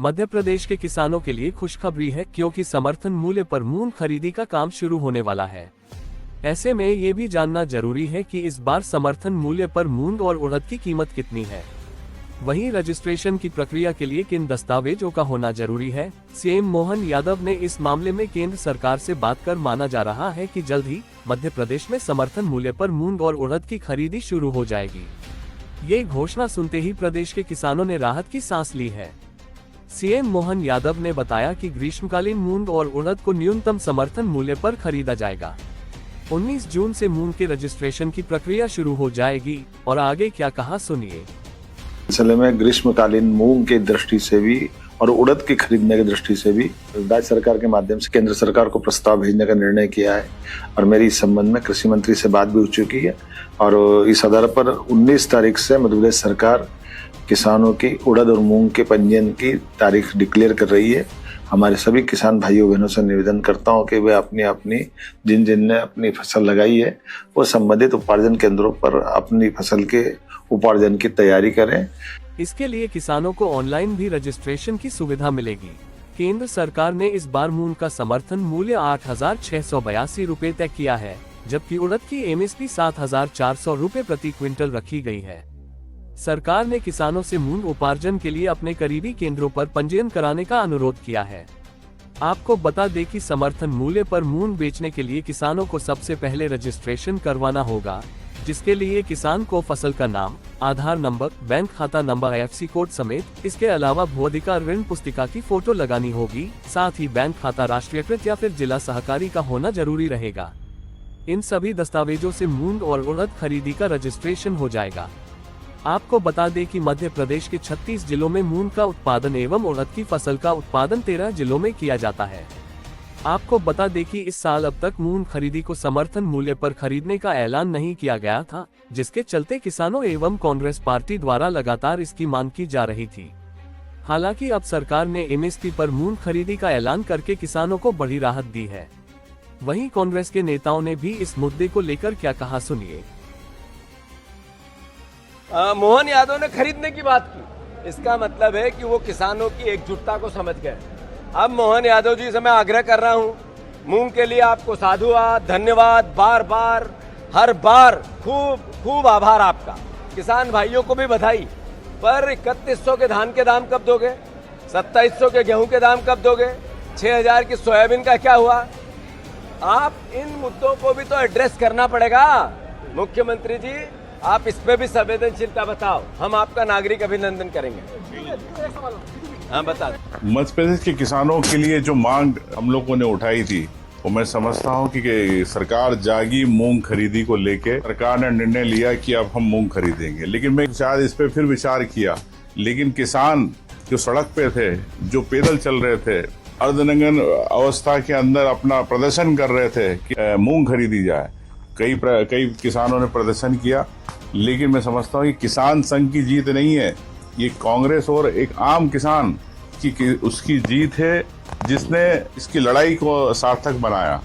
मध्य प्रदेश के किसानों के लिए खुशखबरी है, क्योंकि समर्थन मूल्य पर मूंग खरीदी का काम शुरू होने वाला है। ऐसे में ये भी जानना जरूरी है कि इस बार समर्थन मूल्य पर मूंग और उड़द की कीमत कितनी है। वहीं रजिस्ट्रेशन की प्रक्रिया के लिए किन दस्तावेजों का होना जरूरी है। सीएम मोहन यादव ने इस मामले में केंद्र सरकार से बात कर माना जा रहा है कि जल्द ही मध्य प्रदेश में समर्थन मूल्य पर मूंग और उड़द की खरीदी शुरू हो जाएगी। ये घोषणा सुनते ही प्रदेश के किसानों ने राहत की सांस ली है। सीएम मोहन यादव ने बताया कि ग्रीष्मकालीन मूंग और उड़द को न्यूनतम समर्थन मूल्य पर खरीदा जाएगा। 19 जून से मूंग के रजिस्ट्रेशन की प्रक्रिया शुरू हो जाएगी। और आगे क्या कहा सुनिए। सिलसिले में ग्रीष्मकालीन मूंग की दृष्टि से भी और उड़द की खरीदने की दृष्टि से भी राज्य सरकार के माध्यम से केंद्र सरकार को प्रस्ताव भेजने का निर्णय किया है और मेरी इस संबंध में कृषि मंत्री से बात भी हो चुकी है। और इस आधार पर 19 तारीख से मध्य प्रदेश सरकार किसानों की उड़द और मूंग के पंजीयन की तारीख डिक्लेयर कर रही है। हमारे सभी किसान भाइयों बहनों से निवेदन करता हूं कि वे अपनी अपनी जिन ने अपनी फसल लगाई है वो संबंधित उपार्जन केंद्रों पर अपनी फसल के उपार्जन की तैयारी करें। इसके लिए किसानों को ऑनलाइन भी रजिस्ट्रेशन की सुविधा मिलेगी। केंद्र सरकार ने इस बार मूंग का समर्थन मूल्य 8,682 रुपए तय किया है, जबकि उड़द की एमएसपी 7,400 रुपए प्रति क्विंटल रखी गई है। सरकार ने किसानों से मूंग उपार्जन के लिए अपने करीबी केंद्रों पर पंजीयन कराने का अनुरोध किया है। आपको बता दें कि समर्थन मूल्य पर मूंग बेचने के लिए किसानों को सबसे पहले रजिस्ट्रेशन करवाना होगा, जिसके लिए किसान को फसल का नाम, आधार नंबर, बैंक खाता नंबर, IFSC कोड समेत इसके अलावा भूअधिकार ऋण पुस्तिका की फोटो लगानी होगी। साथ ही बैंक खाता राष्ट्रीयकृत या फिर जिला सहकारी का होना जरूरी रहेगा। इन सभी दस्तावेजों से मूंग और उड़द खरीदी का रजिस्ट्रेशन हो जाएगा। आपको बता दें कि मध्य प्रदेश के 36 जिलों में मूंग का उत्पादन एवं उड़द की फसल का उत्पादन 13 जिलों में किया जाता है। आपको बता दें कि इस साल अब तक मूंग खरीदी को समर्थन मूल्य पर खरीदने का ऐलान नहीं किया गया था, जिसके चलते किसानों एवं कांग्रेस पार्टी द्वारा लगातार इसकी मांग की जा रही थी। हालांकि अब सरकार ने एमएसपी पर मूंग खरीदी का ऐलान करके किसानों को बड़ी राहत दी है। वहीं कांग्रेस के नेताओं ने भी इस मुद्दे को लेकर क्या कहा सुनिए। मोहन यादव ने खरीदने की बात की, इसका मतलब है कि वो किसानों की एकजुटता को समझ गए। अब मोहन यादव जी से मैं आग्रह कर रहा हूं, मूंग के लिए आपको साधुवाद, धन्यवाद, बार बार हर बार खूब खूब आभार आपका। किसान भाइयों को भी बधाई। पर 3100 के धान के दाम कब दोगे? 2700 के गेहूं के दाम कब दोगे? 6000 की सोयाबीन का क्या हुआ? आप इन मुद्दों को भी तो एड्रेस करना पड़ेगा। मुख्यमंत्री जी, आप इस पे भी संवेदनशीलता बताओ, हम आपका नागरिक अभिनंदन करेंगे। हाँ, बता। मध्य प्रदेश के किसानों के लिए जो मांग हम लोगों ने उठाई थी, वो मैं समझता हूँ कि सरकार जागी मूंग खरीदी को लेके। सरकार ने निर्णय लिया कि अब हम मूंग खरीदेंगे, लेकिन मैं शायद इस पे फिर विचार किया। लेकिन किसान जो सड़क पे थे, जो पैदल चल रहे थे, अर्धनग्न अवस्था के अंदर अपना प्रदर्शन कर रहे थे कि मूंग खरीदी जाए, कई किसानों ने प्रदर्शन किया। लेकिन मैं समझता हूँ कि किसान संघ की जीत नहीं है, ये कांग्रेस और एक आम किसान की उसकी जीत है, जिसने इसकी लड़ाई को सार्थक बनाया।